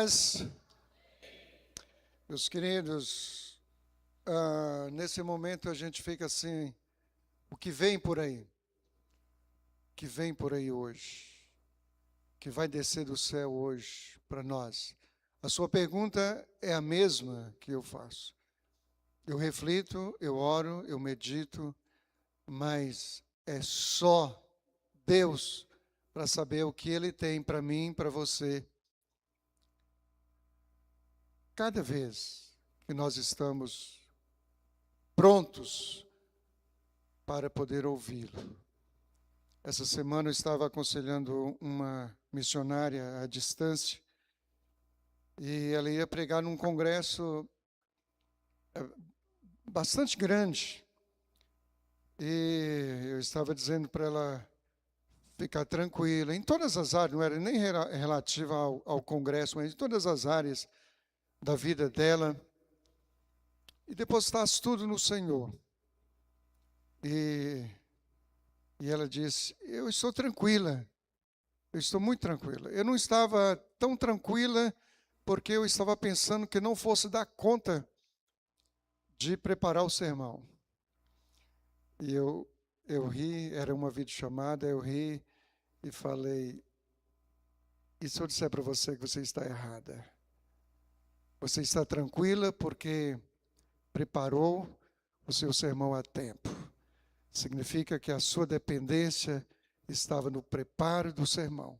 paz. Meus queridos, nesse momento a gente fica assim, o que vem por aí? O que vem por aí hoje? O que vai descer do céu hoje para nós? A sua pergunta é a mesma que eu faço. Eu reflito, eu oro, eu medito, mas é só Deus para saber o que Ele tem para mim, para você. Cada vez que nós estamos prontos para poder ouvi-lo. Essa semana eu estava aconselhando uma missionária à distância e ela ia pregar num congresso bastante grande. E eu estava dizendo para ela ficar tranquila, em todas as áreas, não era nem relativa ao congresso, mas em todas as áreas da vida dela, e depositasse tudo no Senhor. E ela disse, eu estou tranquila, eu estou muito tranquila. Eu não estava tão tranquila porque eu estava pensando que não fosse dar conta de preparar o sermão. E eu ri, era uma videochamada, eu ri e falei, e se eu disser para você que você está errada? Você está tranquila porque preparou o seu sermão a tempo. Significa que a sua dependência estava no preparo do sermão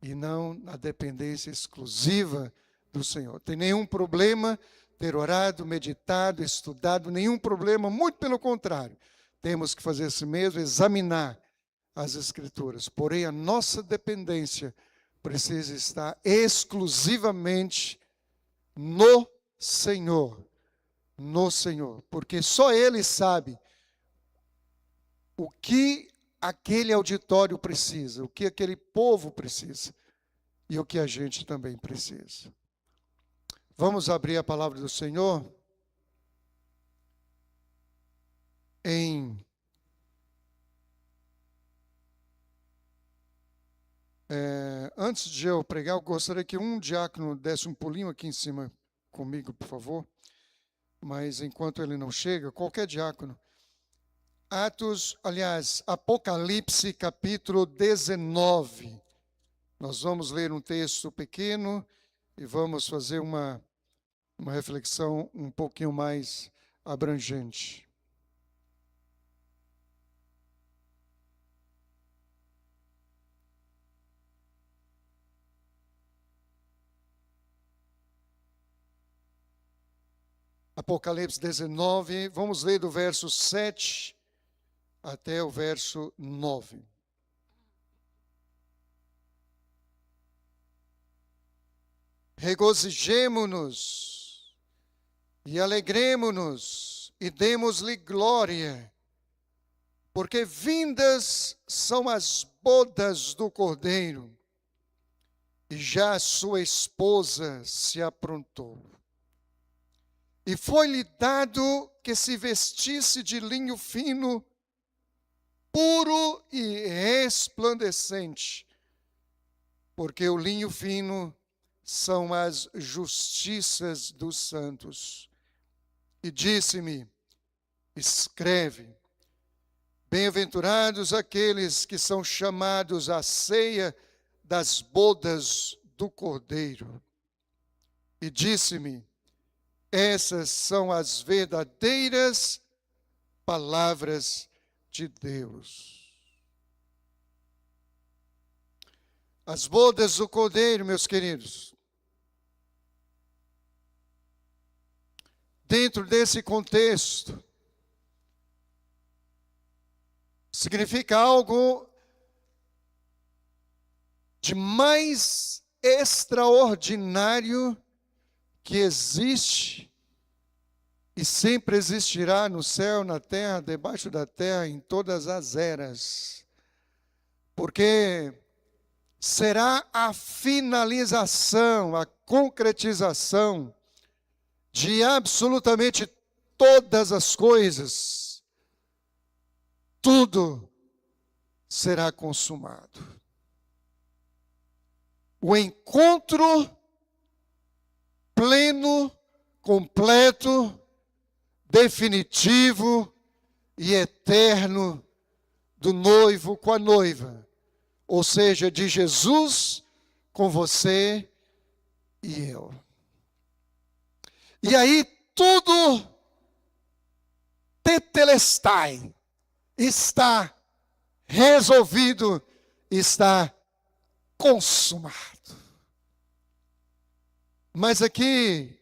e não na dependência exclusiva do Senhor. Tem nenhum problema ter orado, meditado, estudado, nenhum problema, muito pelo contrário. Temos que fazer isso mesmo, examinar as Escrituras. Porém, a nossa dependência precisa estar exclusivamente no Senhor. No Senhor. Porque só Ele sabe o que aquele auditório precisa, o que aquele povo precisa e o que a gente também precisa. Vamos abrir a palavra do Senhor antes de eu pregar, eu gostaria que um diácono desse um pulinho aqui em cima comigo, por favor. Mas enquanto ele não chega, qualquer diácono. Apocalipse capítulo 19. Nós vamos ler um texto pequeno e vamos fazer uma reflexão um pouquinho mais abrangente. Apocalipse 19, vamos ler do verso 7 até o verso 9. Regozijemo-nos e alegremo-nos e demos-lhe glória, porque vindas são as bodas do Cordeiro, e já sua esposa se aprontou. E foi-lhe dado que se vestisse de linho fino, puro e resplandecente, porque o linho fino são as justiças dos santos. E disse-me, escreve, bem-aventurados aqueles que são chamados à ceia das bodas do Cordeiro. E disse-me, essas são as verdadeiras palavras de Deus. As bodas do Cordeiro, meus queridos. Dentro desse contexto, significa algo de mais extraordinário que existe e sempre existirá no céu, na terra, debaixo da terra, em todas as eras. Porque será a finalização, a concretização de absolutamente todas as coisas. Tudo será consumado. O encontro pleno, completo, definitivo e eterno do noivo com a noiva, ou seja, de Jesus com você e eu. E aí tudo tetelestai, está resolvido, está consumado. Mas aqui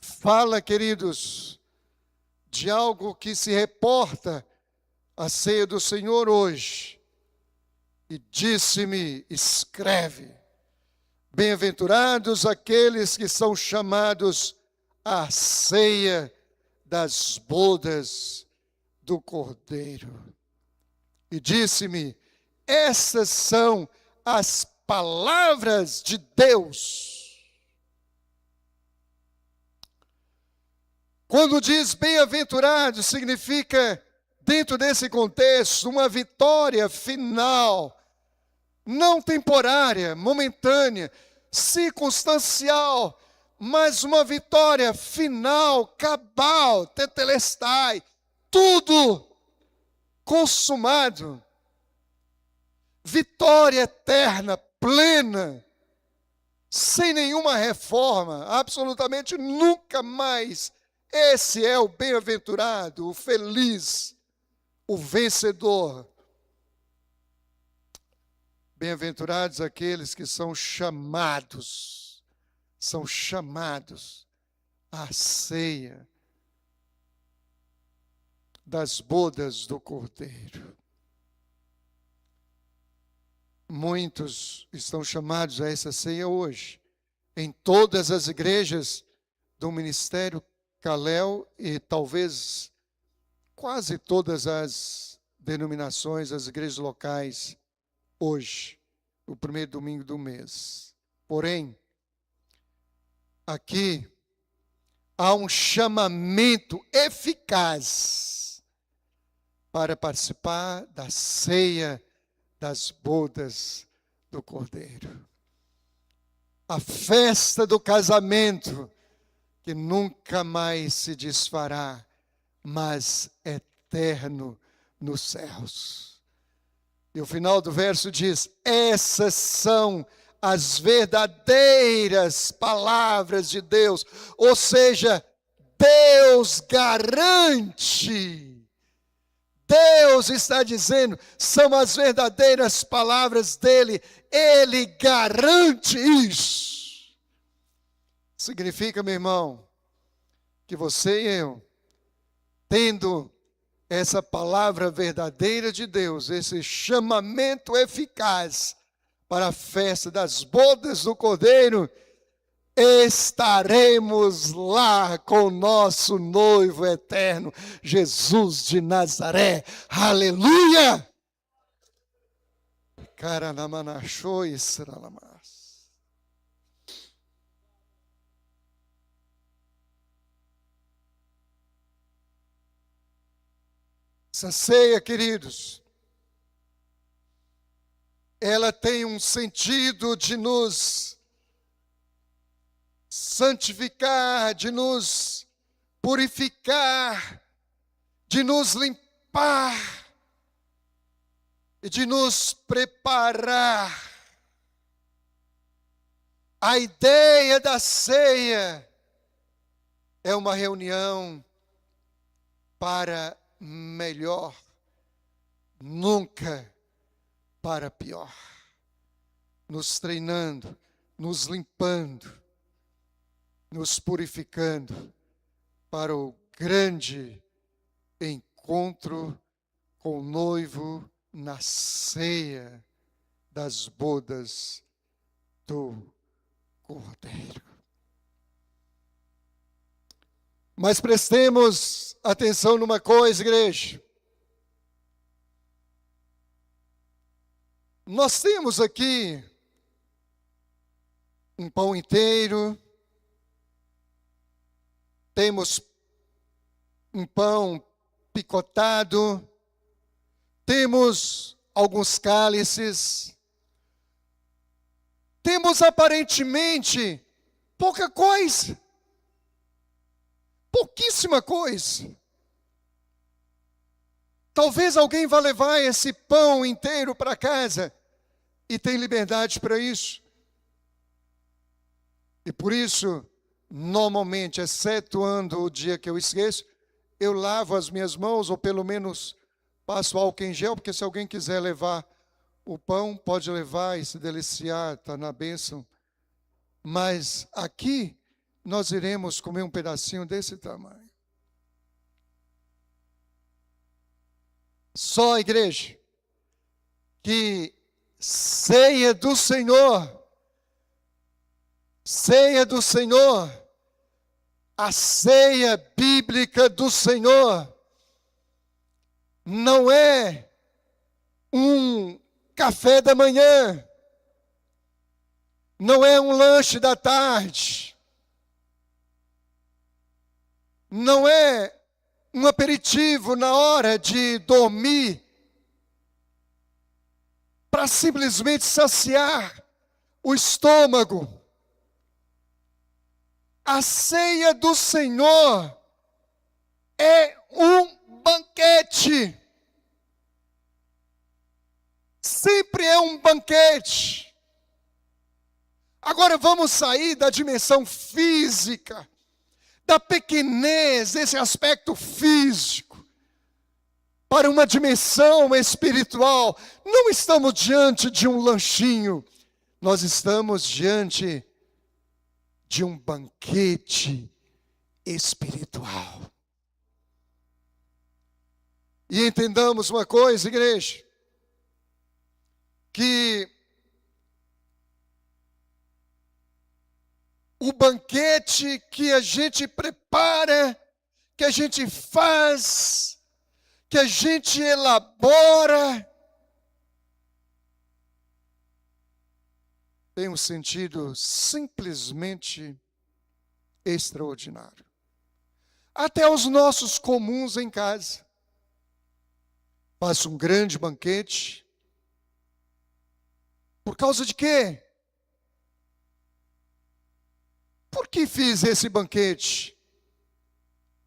fala, queridos, de algo que se reporta à ceia do Senhor hoje. E disse-me, escreve, bem-aventurados aqueles que são chamados à ceia das bodas do Cordeiro. E disse-me, essas são as palavras de Deus. Quando diz bem-aventurado, significa, dentro desse contexto, uma vitória final, não temporária, momentânea, circunstancial, mas uma vitória final, cabal, tetelestai, tudo consumado. Vitória eterna, plena, sem nenhuma reforma, absolutamente nunca mais. Esse é o bem-aventurado, o feliz, o vencedor. Bem-aventurados aqueles que são chamados à ceia das bodas do Cordeiro. Muitos estão chamados a essa ceia hoje, em todas as igrejas do Ministério Calel e talvez quase todas as denominações, as igrejas locais, hoje, o primeiro domingo do mês. Porém, aqui há um chamamento eficaz para participar da ceia das bodas do Cordeiro. A festa do casamento que nunca mais se desfará, mas eterno nos céus. E o final do verso diz, essas são as verdadeiras palavras de Deus, ou seja, Deus garante, Deus está dizendo, são as verdadeiras palavras dele, ele garante isso. Significa, meu irmão, que você e eu, tendo essa palavra verdadeira de Deus, esse chamamento eficaz para a festa das bodas do Cordeiro, estaremos lá com o nosso noivo eterno, Jesus de Nazaré. Aleluia! Essa ceia, queridos, ela tem um sentido de nos santificar, de nos purificar, de nos limpar e de nos preparar. A ideia da ceia é uma reunião para melhor, nunca para pior, nos treinando, nos limpando, nos purificando para o grande encontro com o noivo na ceia das bodas do Cordeiro. Mas prestemos atenção numa coisa, igreja. Nós temos aqui um pão inteiro, temos um pão picotado, temos alguns cálices, temos aparentemente pouca coisa. pouquíssima coisa. Talvez alguém vá levar esse pão inteiro para casa e tem liberdade para isso. E por isso, normalmente, excetuando o dia que eu esqueço, eu lavo as minhas mãos, ou pelo menos passo álcool em gel, porque se alguém quiser levar o pão, pode levar e se deliciar, está na bênção. Mas aqui, nós iremos comer um pedacinho desse tamanho. Só a igreja que ceia do Senhor, a ceia bíblica do Senhor, não é um café da manhã, não é um lanche da tarde, não é um aperitivo na hora de dormir, para simplesmente saciar o estômago. A ceia do Senhor é um banquete. Sempre é um banquete. Agora vamos sair da dimensão física, da pequenez desse aspecto físico, para uma dimensão espiritual. Não estamos diante de um lanchinho, nós estamos diante de um banquete espiritual. E entendamos uma coisa, igreja, que o banquete que a gente prepara, que a gente faz, que a gente elabora, tem um sentido simplesmente extraordinário. Até os nossos comuns em casa. Faço um grande banquete. Por causa de quê? Por que fiz esse banquete?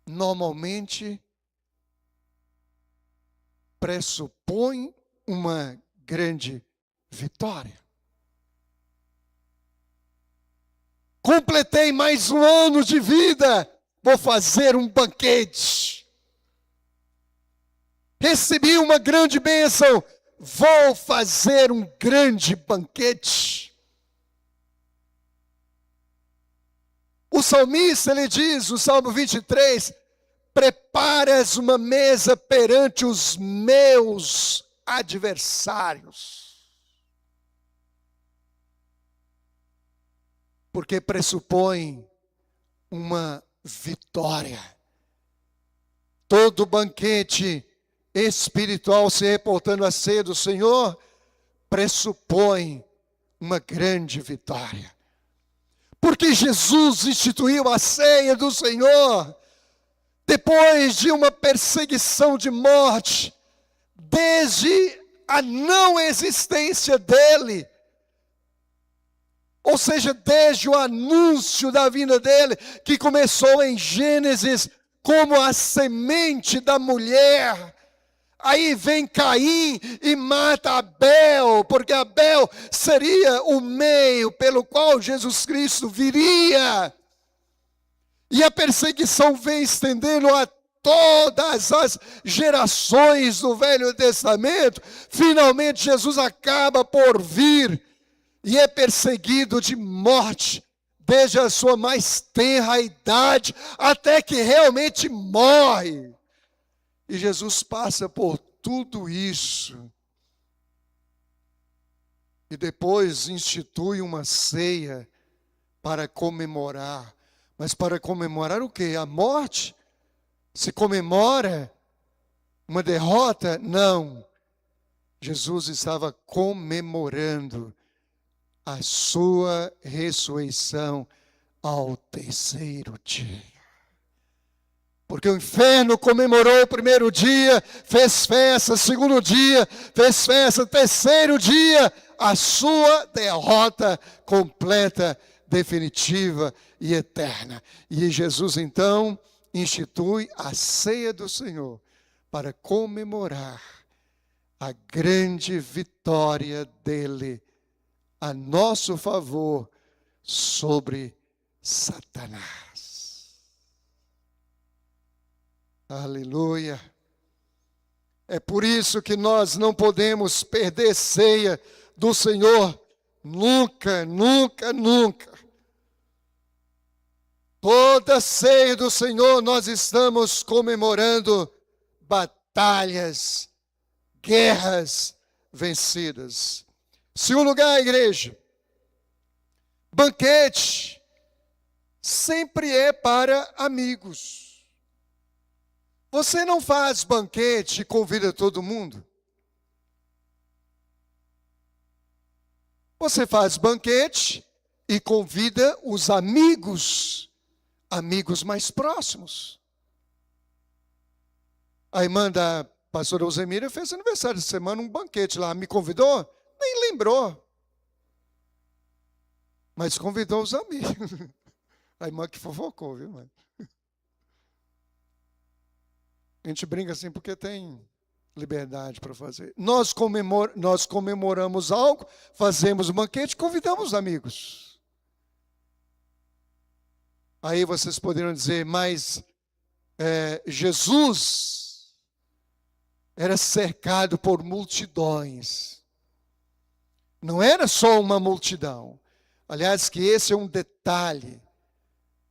Normalmente, pressupõe uma grande vitória. Completei mais um ano de vida, vou fazer um banquete. Recebi uma grande bênção, vou fazer um grande banquete. O salmista, ele diz, no Salmo 23, preparas uma mesa perante os meus adversários. Porque pressupõe uma vitória. Todo banquete espiritual se reportando à ceia do Senhor pressupõe uma grande vitória. Porque Jesus instituiu a ceia do Senhor depois de uma perseguição de morte, desde a não existência dele. Ou seja, desde o anúncio da vinda dele, que começou em Gênesis como a semente da mulher. Aí vem Caim e mata Abel, porque Abel seria o meio pelo qual Jesus Cristo viria. E a perseguição vem estendendo a todas as gerações do Velho Testamento. Finalmente Jesus acaba por vir e é perseguido de morte, desde a sua mais tenra idade, até que realmente morre. E Jesus passa por tudo isso. E depois institui uma ceia para comemorar. Mas para comemorar o quê? A morte? Se comemora uma derrota? Não. Jesus estava comemorando a sua ressurreição ao terceiro dia. Porque o inferno comemorou o primeiro dia, fez festa, segundo dia, fez festa, terceiro dia, a sua derrota completa, definitiva e eterna. E Jesus então institui a ceia do Senhor para comemorar a grande vitória dele a nosso favor sobre Satanás. Aleluia. É por isso que nós não podemos perder ceia do Senhor. Nunca, nunca, nunca. Toda ceia do Senhor nós estamos comemorando batalhas, guerras vencidas. Segundo lugar, igreja, banquete sempre é para amigos. Você não faz banquete e convida todo mundo. Você faz banquete e convida os amigos mais próximos. A irmã da pastora Alzemira fez aniversário de semana, um banquete lá, me convidou, nem lembrou. Mas convidou os amigos. A irmã que fofocou, viu, mãe? A gente brinca assim porque tem liberdade para fazer. Nós comemoramos algo, fazemos um banquete, convidamos amigos. Aí vocês poderiam dizer, mas Jesus era cercado por multidões. Não era só uma multidão. Aliás, que esse é um detalhe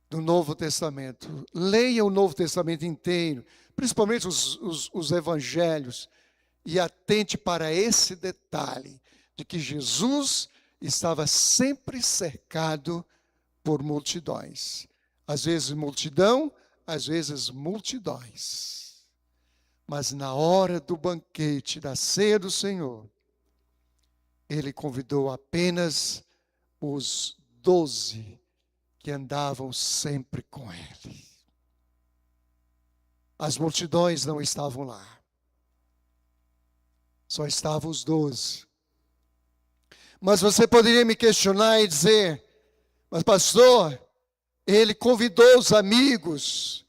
do Novo Testamento. Leia o Novo Testamento inteiro, principalmente os evangelhos, e atente para esse detalhe, de que Jesus estava sempre cercado por multidões. Às vezes multidão, às vezes multidões. Mas na hora do banquete, da ceia do Senhor, ele convidou apenas os 12 que andavam sempre com ele. As multidões não estavam lá. Só estavam os 12. Mas você poderia me questionar e dizer, mas pastor, ele convidou os amigos,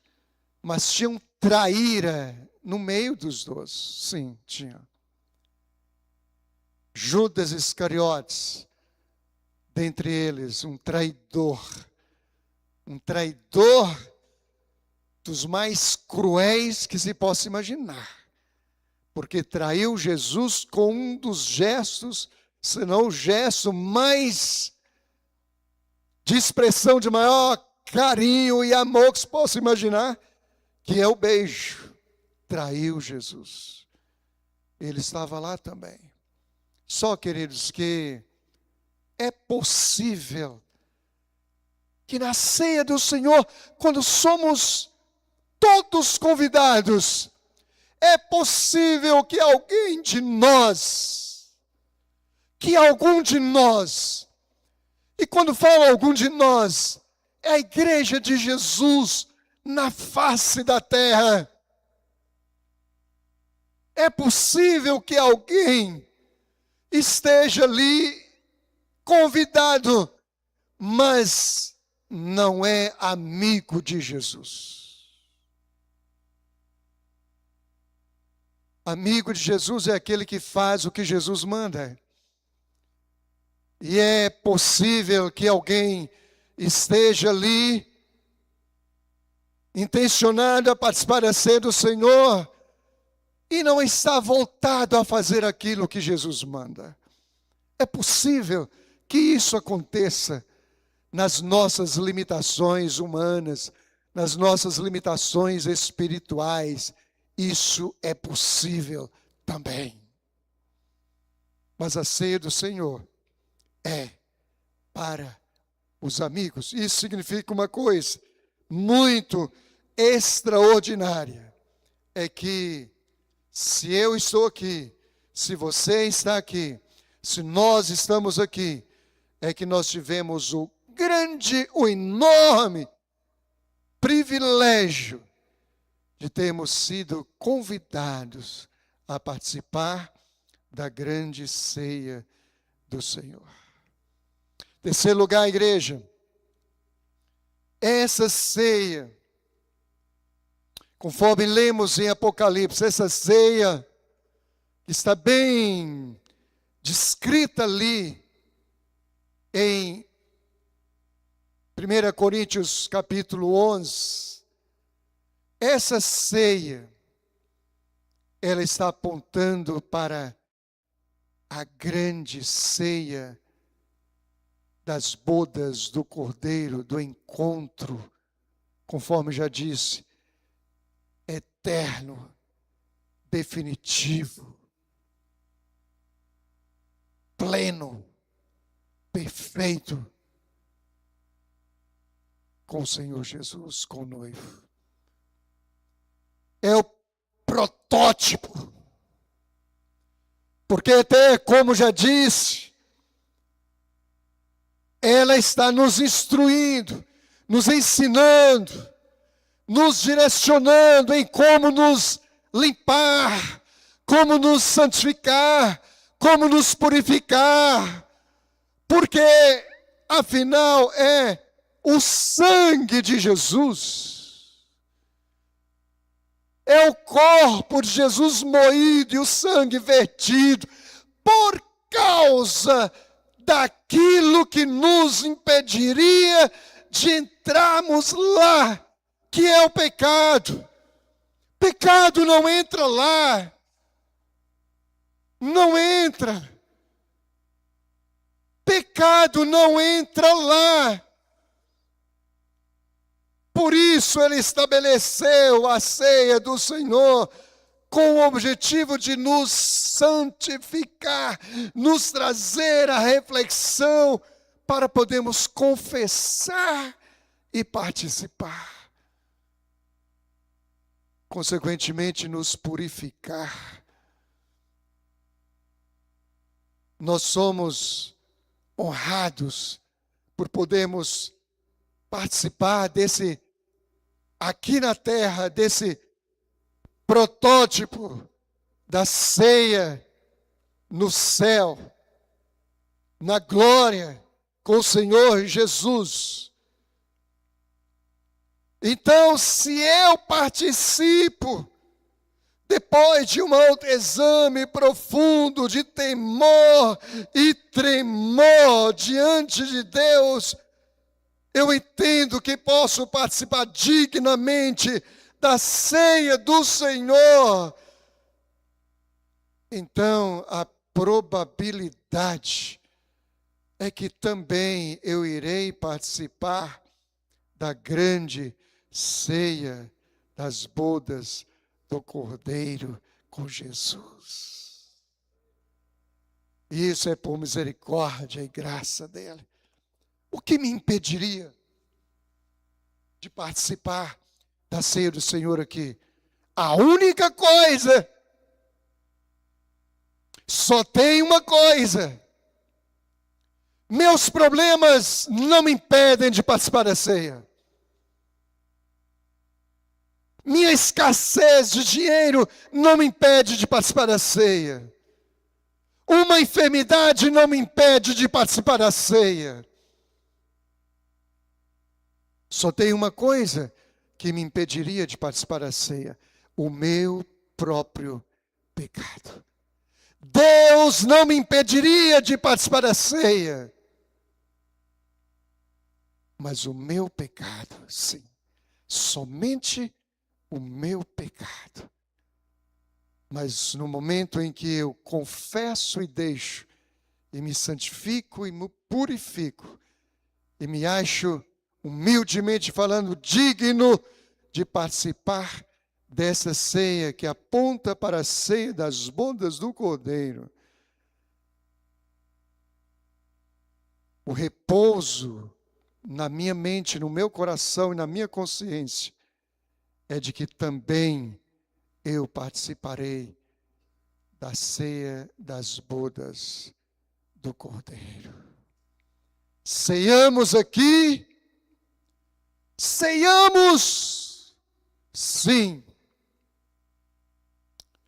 mas tinha um traíra no meio dos 12. Sim, tinha. Judas Iscariotes, dentre eles, um traidor dos mais cruéis que se possa imaginar, porque traiu Jesus com um dos gestos, se não o gesto mais de expressão de maior carinho e amor que se possa imaginar, que é o beijo. Traiu Jesus. Ele estava lá também. Só, queridos, que é possível que na ceia do Senhor, quando somos todos convidados, é possível que algum de nós, e quando falo algum de nós, é a igreja de Jesus na face da terra. É possível que alguém esteja ali convidado, mas não é amigo de Jesus. Amigo de Jesus é aquele que faz o que Jesus manda. E é possível que alguém esteja ali intencionado a participar da ceia do Senhor e não está voltado a fazer aquilo que Jesus manda. É possível que isso aconteça nas nossas limitações humanas, nas nossas limitações espirituais. Isso é possível também. Mas a ceia do Senhor é para os amigos. Isso significa uma coisa muito extraordinária. É que se eu estou aqui, se você está aqui, se nós estamos aqui, é que nós tivemos o enorme privilégio de termos sido convidados a participar da grande ceia do Senhor. Terceiro lugar, igreja, essa ceia Conforme lemos em Apocalipse, essa ceia está bem descrita ali em 1 Coríntios capítulo 11. Essa ceia, ela está apontando para a grande ceia das bodas do Cordeiro, do encontro, conforme já disse, eterno, definitivo, pleno, perfeito, com o Senhor Jesus, com o noivo. É o protótipo, porque até, como já disse, ela está nos instruindo, nos ensinando, nos direcionando em como nos limpar, como nos santificar, como nos purificar, porque afinal é o sangue de Jesus, é o corpo de Jesus moído e o sangue vertido por causa daquilo que nos impediria de entrarmos lá, que é o pecado. Pecado não entra lá, não entra. Pecado não entra lá. Por isso ele estabeleceu a ceia do Senhor com o objetivo de nos santificar, nos trazer a reflexão para podermos confessar e participar. Consequentemente, nos purificar. Nós somos honrados por podermos participar desse, aqui na terra, desse protótipo da ceia no céu, na glória com o Senhor Jesus. Então, se eu participo, depois de um autoexame profundo de temor e tremor diante de Deus, eu entendo que posso participar dignamente da ceia do Senhor. Então, a probabilidade é que também eu irei participar da grande ceia das bodas do Cordeiro com Jesus. Isso é por misericórdia e graça dele. O que me impediria de participar da ceia do Senhor aqui? A única coisa, só tem uma coisa. Meus problemas não me impedem de participar da ceia. Minha escassez de dinheiro não me impede de participar da ceia. Uma enfermidade não me impede de participar da ceia. Só tem uma coisa que me impediria de participar da ceia: o meu próprio pecado. Deus não me impediria de participar da ceia, mas o meu pecado, sim, somente o meu pecado. Mas no momento em que eu confesso e deixo, e me santifico e me purifico, e me acho, humildemente falando, digno de participar dessa ceia que aponta para a ceia das bodas do Cordeiro, o repouso na minha mente, no meu coração e na minha consciência é de que também eu participarei da ceia das bodas do Cordeiro. Ceiamos aqui, ceiamos, sim.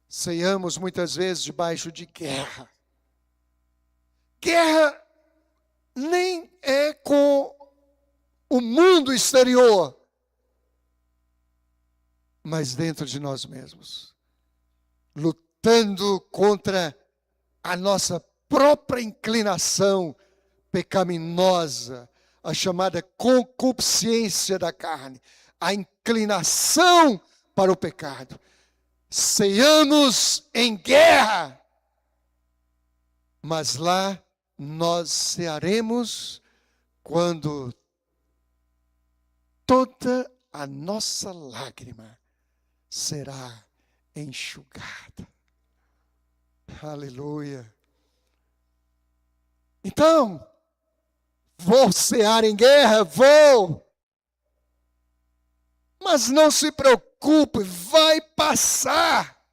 Ceiamos muitas vezes debaixo de guerra. Guerra nem é com o mundo exterior. mas dentro de nós mesmos, lutando contra a nossa própria inclinação pecaminosa, a chamada concupiscência da carne, a inclinação para o pecado. Ceiamos em guerra, mas lá nós cearemos quando toda a nossa lágrima será enxugada. Aleluia. Então, vou cear em guerra? Vou. Mas não se preocupe, vai passar.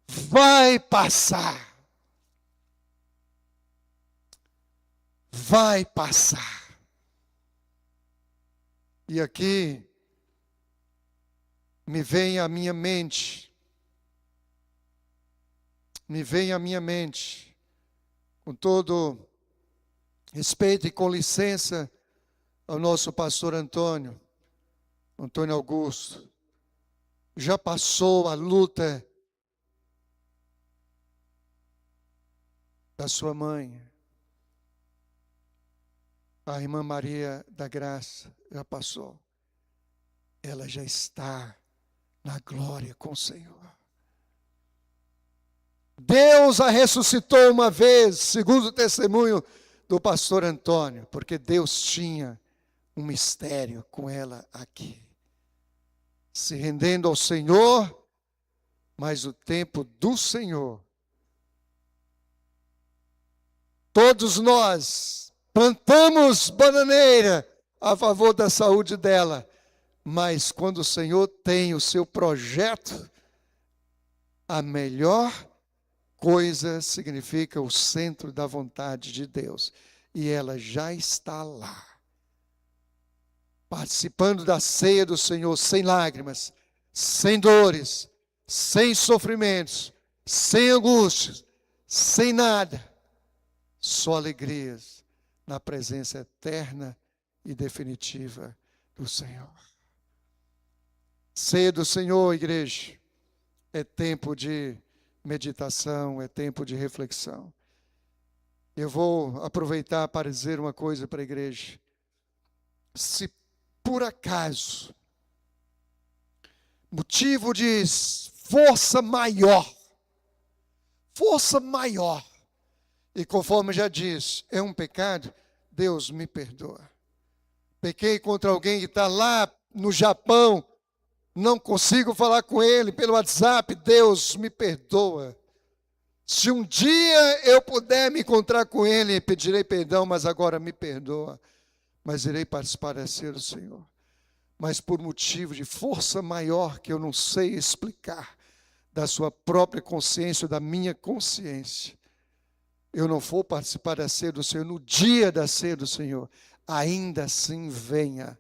Vai passar. Vai passar. E aqui me vem à minha mente, com todo respeito e com licença ao nosso pastor Antônio Augusto, já passou a luta da sua mãe, a irmã Maria da Graça, já passou. Ela já está na glória com o Senhor. Deus a ressuscitou uma vez, segundo o testemunho do pastor Antônio, porque Deus tinha um mistério com ela aqui. Se rendendo ao Senhor, mas o tempo do Senhor. Todos nós plantamos bananeira a favor da saúde dela, mas quando o Senhor tem o seu projeto, a melhor coisa significa o centro da vontade de Deus. E ela já está lá, participando da ceia do Senhor, sem lágrimas, sem dores, sem sofrimentos, sem angústias, sem nada, só alegrias na presença eterna e definitiva do Senhor. Ceia do Senhor, igreja, é tempo de meditação, é tempo de reflexão. Eu vou aproveitar para dizer uma coisa para a igreja. Se por acaso, motivo de força maior, e conforme já diz, é um pecado, Deus me perdoa. Pequei contra alguém que está lá no Japão, não consigo falar com ele pelo WhatsApp, Deus me perdoa. Se um dia eu puder me encontrar com ele, pedirei perdão, mas agora me perdoa. Mas irei participar da ceia do Senhor. Mas por motivo de força maior que eu não sei explicar, da sua própria consciência, da minha consciência, eu não vou participar da ceia do Senhor no dia da ceia do Senhor, ainda assim venha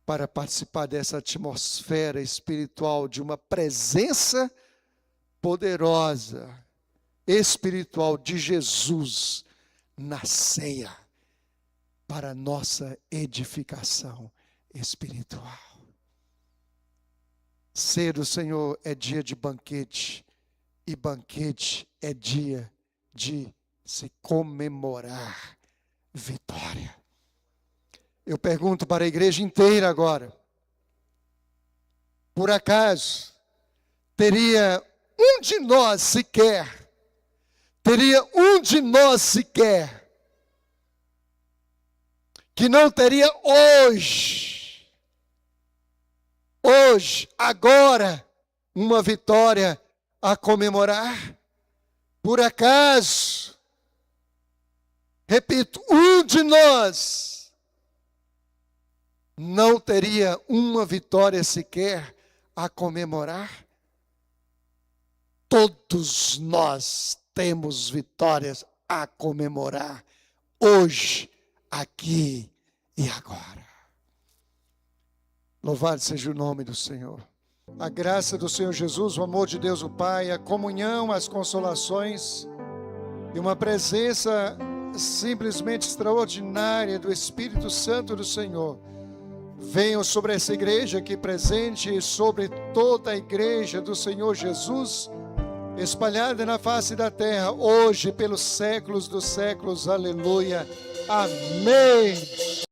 para participar dessa atmosfera espiritual, de uma presença poderosa, espiritual de Jesus na ceia, para nossa edificação espiritual. Ceia do Senhor é dia de banquete, e banquete é dia de se comemorar vitória. Eu pergunto para a igreja inteira agora, por acaso teria um de nós sequer que não teria hoje, agora, uma vitória a comemorar? Por acaso, repito, um de nós não teria uma vitória sequer a comemorar? Todos nós temos vitórias a comemorar, hoje, aqui e agora. Louvado seja o nome do Senhor. A graça do Senhor Jesus, o amor de Deus o Pai, a comunhão, as consolações e uma presença simplesmente extraordinária do Espírito Santo do Senhor venham sobre essa igreja aqui presente e sobre toda a igreja do Senhor Jesus, espalhada na face da terra, hoje, pelos séculos dos séculos. Aleluia. Amém.